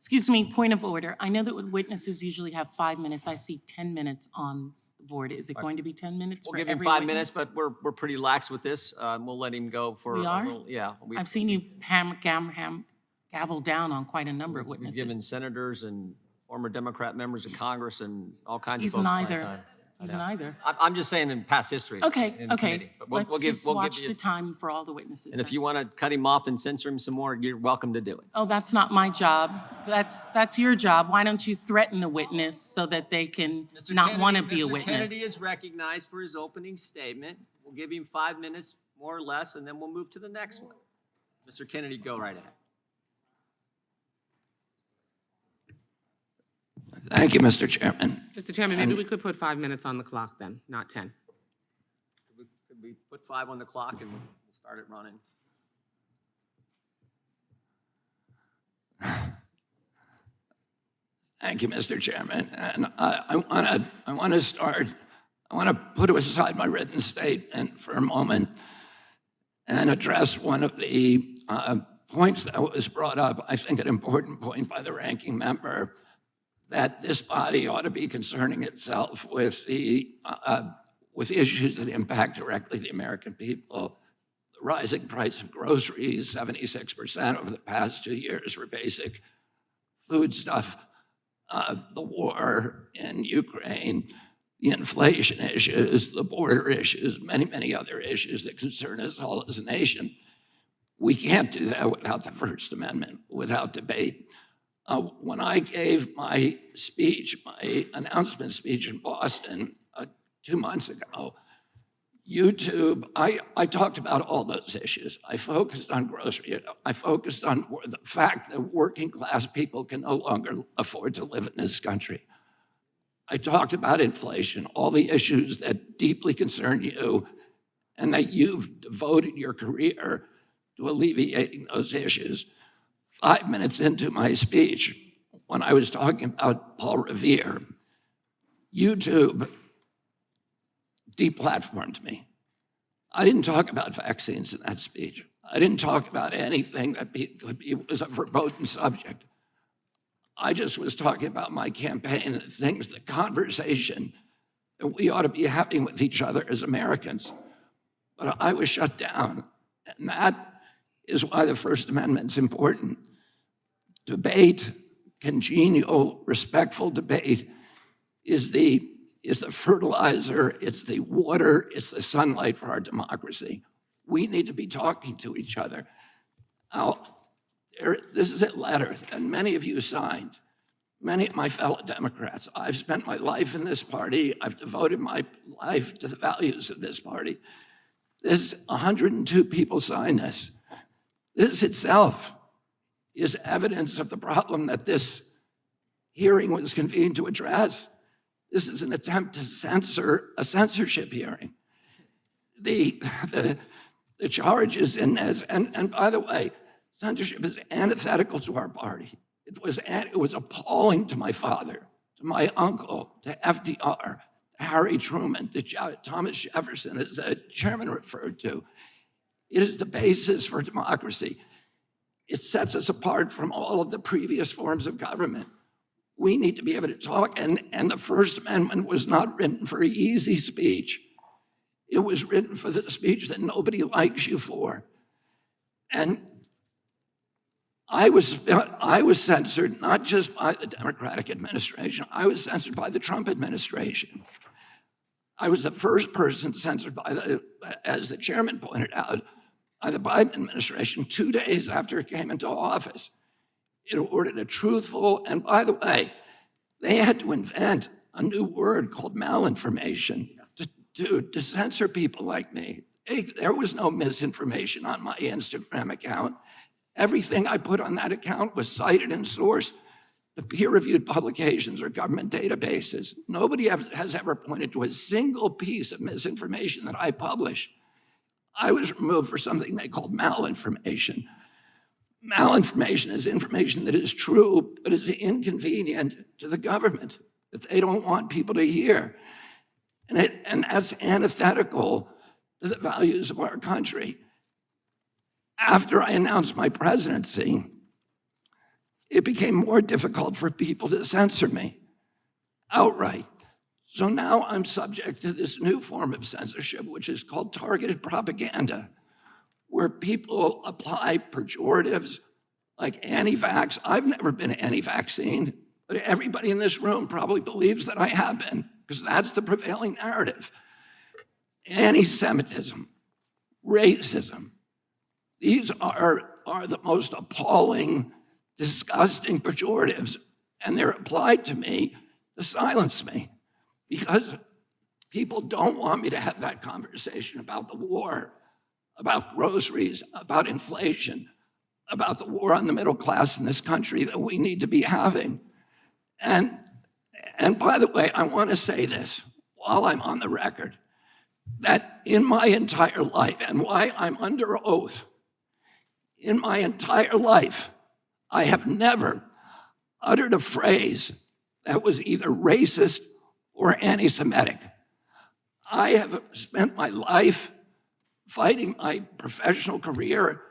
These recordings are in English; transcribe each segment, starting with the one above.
Excuse me, point of order. I know that witnesses usually have 5 minutes. I see 10 minutes on the board. Is it going to be 10 minutes We'll for give him every 5 witness? minutes, but we're pretty lax with this. We'll let him go for We a are? little, yeah. I've seen you gavel down on quite a number of We've given witnesses. senators and former Democrat members of Congress and all kinds of He's folks plenty neither. of time. He's neither. I'm just saying in past history. Okay, in okay. committee. But we'll Let's give- just we'll give watch you- the time for all the witnesses. And if then. you want to cut him off and censor him some more, you're welcome to do it. Oh, that's not my job. That's your job. Why don't you threaten a witness so that they can not want to be a Mr. Kennedy is witness? recognized for his opening statement. We'll give him 5 minutes, more or less, and then we'll move to the next one. Mr. Kennedy, go right ahead. Thank you, Mr. Chairman. Mr. Chairman, maybe we could put 5 minutes on the clock then, not 10. Could we put 5 on the clock and we'll start it running? Thank you, Mr. Chairman. And I want to put aside my written statement for a moment and address one of the points that was brought up, I think an important point by the ranking member, that this body ought to be concerning itself with issues that impact directly the American people. The rising price of groceries, 76% over the past 2 years for basic foodstuff, the war in Ukraine, the inflation issues, the border issues, many, many other issues that concern us all as a nation. We can't do that without the First Amendment, without debate. When I gave my speech, my announcement speech in Boston 2 months ago, YouTube, I talked about all those issues. I focused on grocery. I focused on the fact that working class people can no longer afford to live in this country. I talked about inflation, all the issues that deeply concern you and that you've devoted your career to alleviating those issues. 5 minutes into my speech, when I was talking about Paul Revere, YouTube deplatformed me. I didn't talk about vaccines in that speech. I didn't talk about anything that was a verboten subject. I just was talking about my campaign and things, the conversation that we ought to be having with each other as Americans. But I was shut down, and that is why the First Amendment's important. Debate, congenial, respectful debate is the fertilizer, it's the water, it's the sunlight for our democracy. We need to be talking to each other. Now, this is a letter that many of you signed, many of my fellow Democrats. I've spent my life in this party. I've devoted my life to the values of this party. This 102 people signed this. This itself is evidence of the problem that this hearing was convened to address. This is an attempt to censor a censorship hearing. The charges in this, and by the way, censorship is antithetical to our party. It was appalling to my father, to my uncle, to FDR, to Harry Truman, to Thomas Jefferson, as the chairman referred to. It is the basis for democracy. It sets us apart from all of the previous forms of government. We need to be able to talk, and the First Amendment was not written for easy speech. It was written for the speech that nobody likes you for. And I was censored not just by the Democratic administration, I was censored by the Trump administration. I was the first person censored by as the chairman pointed out, by the Biden administration 2 days after it came into office. It ordered a truthful, and by the way, they had to invent a new word called malinformation to censor people like me. There was no misinformation on my Instagram account. Everything I put on that account was cited and sourced to peer-reviewed publications or government databases. Nobody has ever pointed to a single piece of misinformation that I published. I was removed for something they called malinformation. Malinformation is information that is true, but is inconvenient to the government, that they don't want people to hear. And that's antithetical to the values of our country. After I announced my presidency, it became more difficult for people to censor me outright. So now I'm subject to this new form of censorship, which is called targeted propaganda, where people apply pejoratives like anti-vax. I've never been anti-vaccine, but everybody in this room probably believes that I have been, because that's the prevailing narrative. Anti-Semitism, racism, these are the most appalling, disgusting pejoratives, and they're applied to me to silence me, because people don't want me to have that conversation about the war, about groceries, about inflation, about the war on the middle class in this country that we need to be having. And by the way, I want to say this while I'm on the record, that in my entire life, and why I'm under oath, in my entire life, I have never uttered a phrase that was either racist or anti-Semitic. I have spent my life fighting my professional career,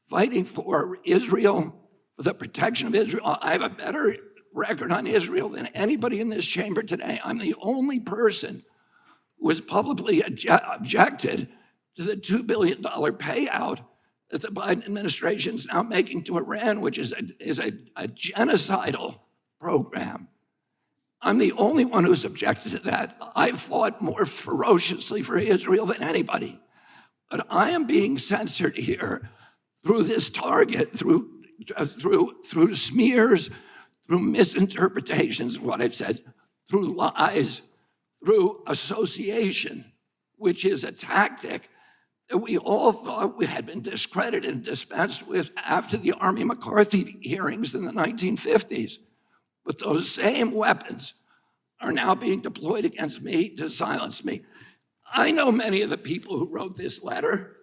fighting for Israel, for the protection of Israel. I have a better record on Israel than anybody in this chamber today. I'm the only person who has publicly objected to the $2 billion payout that the Biden administration is now making to Iran, which is a genocidal program. I'm the only one who's objected to that. I fought more ferociously for Israel than anybody. But I am being censored here through this target, through smears, through misinterpretations of what I've said, through lies, through association, which is a tactic that we all thought we had been discredited and dispensed with after the Army McCarthy hearings in the 1950s. But those same weapons are now being deployed against me to silence me. I know many of the people who wrote this letter.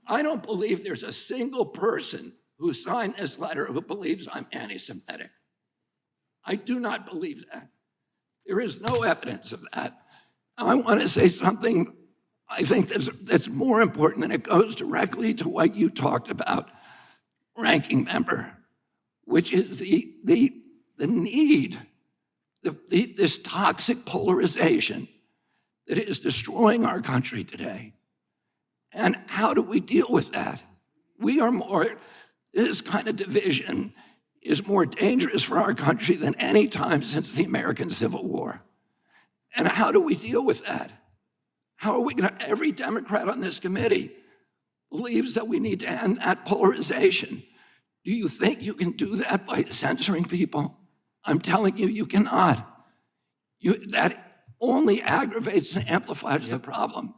I don't believe there's a single person who signed this letter who believes I'm anti-Semitic. I do not believe that. There is no evidence of that. I want to say something I think that's more important, and it goes directly to what you talked about, ranking member, which is the need, this toxic polarization that is destroying our country today. And how do we deal with that? This kind of division is more dangerous for our country than any time since the American Civil War. And how do we deal with that? How are we every Democrat on this committee believes that we need to end that polarization. Do you think you can do that by censoring people? I'm telling you, you cannot. That only aggravates and amplifies the problem.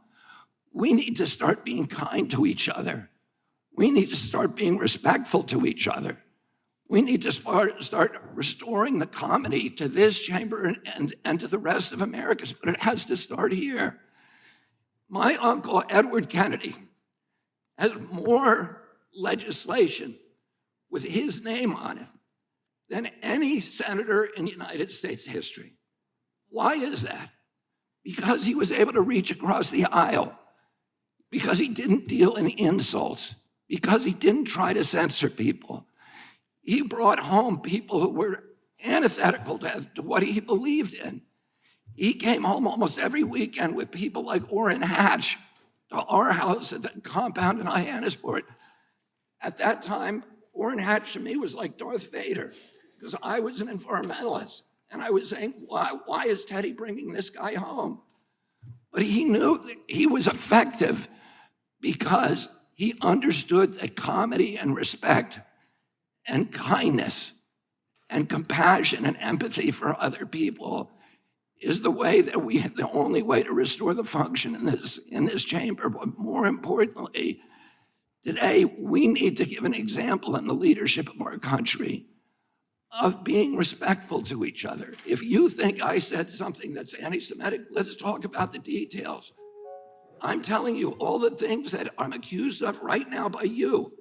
We need to start being kind to each other. We need to start being respectful to each other. We need to start restoring the comedy to this chamber and to the rest of America, but it has to start here. My uncle, Edward Kennedy, has more legislation with his name on it than any senator in United States history. Why is that? Because he was able to reach across the aisle, because he didn't deal in insults, because he didn't try to censor people. He brought home people who were antithetical to what he believed in. He came home almost every weekend with people like Orrin Hatch to our house at the compound in Hyannisport. At that time, Orrin Hatch to me was like Darth Vader, because I was an environmentalist. And I was saying, why is Teddy bringing this guy home? But he knew that he was effective because he understood that comedy and respect and kindness and compassion and empathy for other people is the way that the only way to restore the function in this chamber. But more importantly, today we need to give an example in the leadership of our country of being respectful to each other. If you think I said something that's anti-Semitic, let's talk about the details. I'm telling you all the things that I'm accused of right now by you.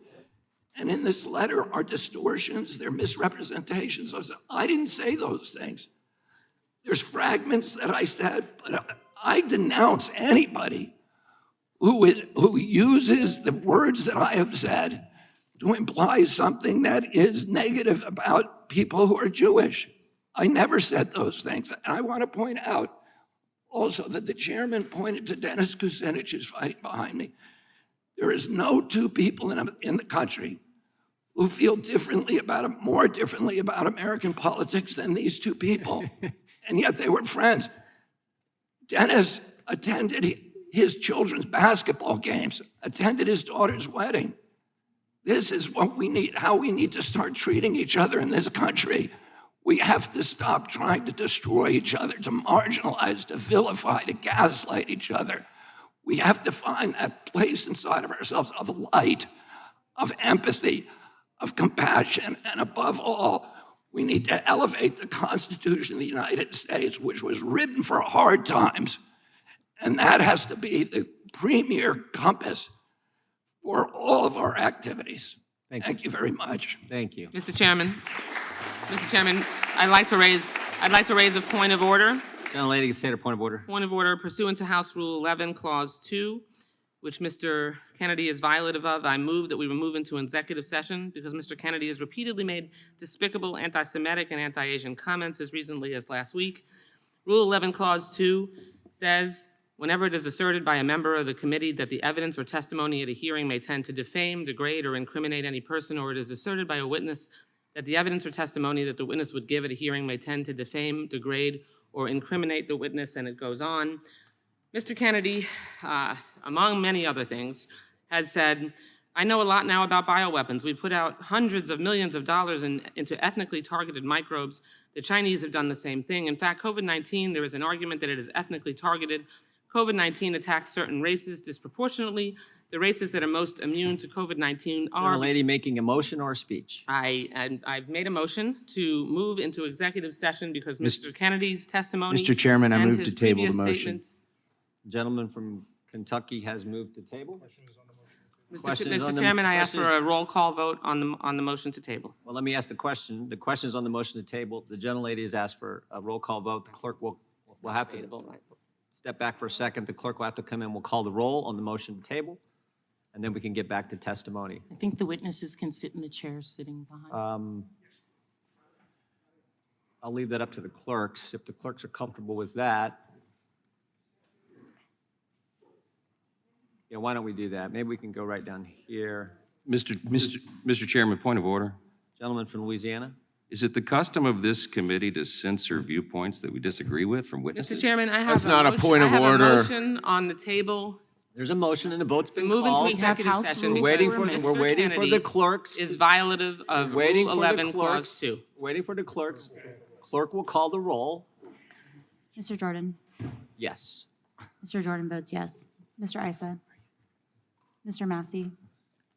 And in this letter are distortions, they're misrepresentations. I didn't say those things. There's fragments that I said, but I denounce anybody who uses the words that I have said to imply something that is negative about people who are Jewish. I never said those things. And I want to point out also that the chairman pointed to Dennis Kucinich, who's fighting behind me. There is no two people in the country who feel more differently about American politics than these two people. And yet they were friends. Dennis attended his children's basketball games, attended his daughter's wedding. This is what we need, how we need to start treating each other in this country. We have to stop trying to destroy each other, to marginalize, to vilify, to gaslight each other. We have to find that place inside of ourselves of light, of empathy, of compassion, and above all, we need to elevate the Constitution of the United States, which was written for hard times. And that has to be the premier compass for all of our activities. Thank you very much. Thank you. Mr. Chairman, I'd like to raise a point of order. Gentlelady can state a point of order. Point of order pursuant to House Rule 11, Clause 2, which Mr. Kennedy is violative of. I move that we move into executive session because Mr. Kennedy has repeatedly made despicable anti-Semitic and anti-Asian comments as recently as last week. Rule 11, Clause 2 says, whenever it is asserted by a member of the committee that the evidence or testimony at a hearing may tend to defame, degrade, or incriminate any person, or it is asserted by a witness that the evidence or testimony that the witness would give at a hearing may tend to defame, degrade, or incriminate the witness, and it goes on. Mr. Kennedy, among many other things, has said, I know a lot now about bioweapons. We put out hundreds of millions of dollars into ethnically targeted microbes. The Chinese have done the same thing. In fact, COVID-19, there is an argument that it is ethnically targeted. COVID-19 attacks certain races disproportionately. The races that are most immune to COVID-19 are— Gentlelady making a motion or a speech? I've made a motion to move into executive session because Mr. Kennedy's testimony— Mr. Chairman, I and move his to table the previous motion. statements— The gentleman from Kentucky has moved to table. Mr. Chairman, I ask for a roll call vote on the motion to table. Well, let me ask the question. The question is on the motion to table. The gentlelady has asked for a roll call vote. The clerk will have to step back for a second. The clerk will have to come in. We'll call the roll on the motion to table, and then we can get back to testimony. I think the witnesses can sit in the chairs sitting behind. I'll leave that up to the clerks. If the clerks are comfortable with that. Yeah, why don't we do that? Maybe we can go right down here. Mr. Chairman, point of order. Gentleman from Louisiana. Is it the custom of this committee to censor viewpoints that we disagree with from witnesses? Mr. Chairman, I have That's not a point of I have order. a motion on the table There's a motion and the vote's to been move into called. executive House session rules. We're waiting because for, Mr. we're waiting for Kennedy the clerks. is violative of Waiting Rule for the 11, Clause clerks. 2. Waiting for the clerks. Clerk will call the roll. Mr. Jordan. Yes. Mr. Jordan votes yes. Mr. Issa. Mr. Massey.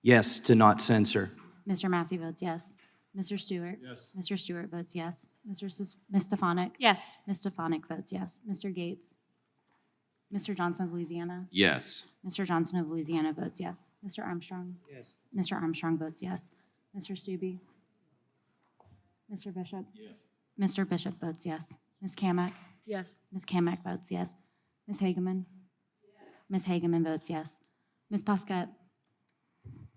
Yes, to not censor. Mr. Massey votes yes. Mr. Stewart. Yes. Mr. Stewart votes yes. Ms. Stefanik. Yes. Ms. Stefanik votes yes. Mr. Gates. Mr. Johnson of Louisiana. Yes. Mr. Johnson of Louisiana votes yes. Mr. Armstrong. Yes. Mr. Armstrong votes yes. Mr. Stube. Mr. Bishop. Yes. Mr. Bishop votes yes. Ms. Kamak. Yes. Ms. Kamak votes yes. Ms. Hageman. Yes. Ms. Hageman votes yes. Ms. Pasquette.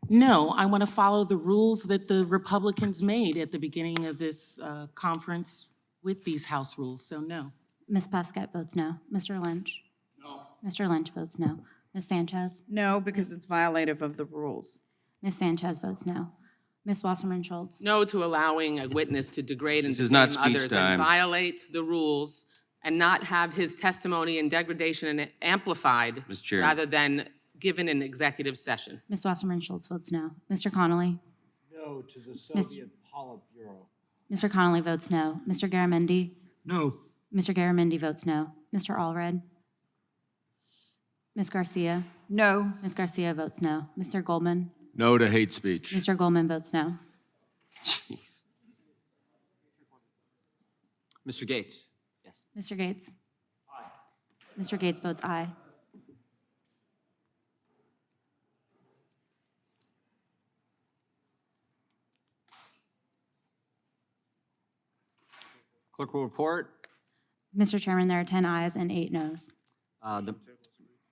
No, I want to follow the rules that the Republicans made at the beginning of this conference with these House rules, so no. Ms. Pasquette votes no. Mr. Lynch? No. Mr. Lynch votes no. Ms. Sanchez? No, because it's violative of the rules. Ms. Sanchez votes no. Ms. Wasserman Schultz? No to allowing a witness to degrade and This is not defame speech others time. and violate the rules and not have his testimony and degradation and amplified Mr. Chair. rather than given in executive session. Ms. Wasserman Schultz votes no. Mr. Connolly? No to the Soviet Politburo. Mr. Connolly votes no. Mr. Garamendi? No. Mr. Garamendi votes no. Mr. Allred? Ms. Garcia? No. Ms. Garcia votes no. Mr. Goldman? No to hate speech. Mr. Goldman votes no. Jeez. Mr. Gates. Yes. Mr. Gates? Aye. Mr. Gates votes aye. Clerk will report. Mr. Chairman, there are 10 ayes and 8 noes.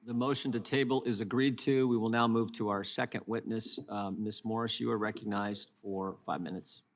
The motion to table is agreed to. We will now move to our second witness. Ms. Morris, you are recognized for 5 minutes.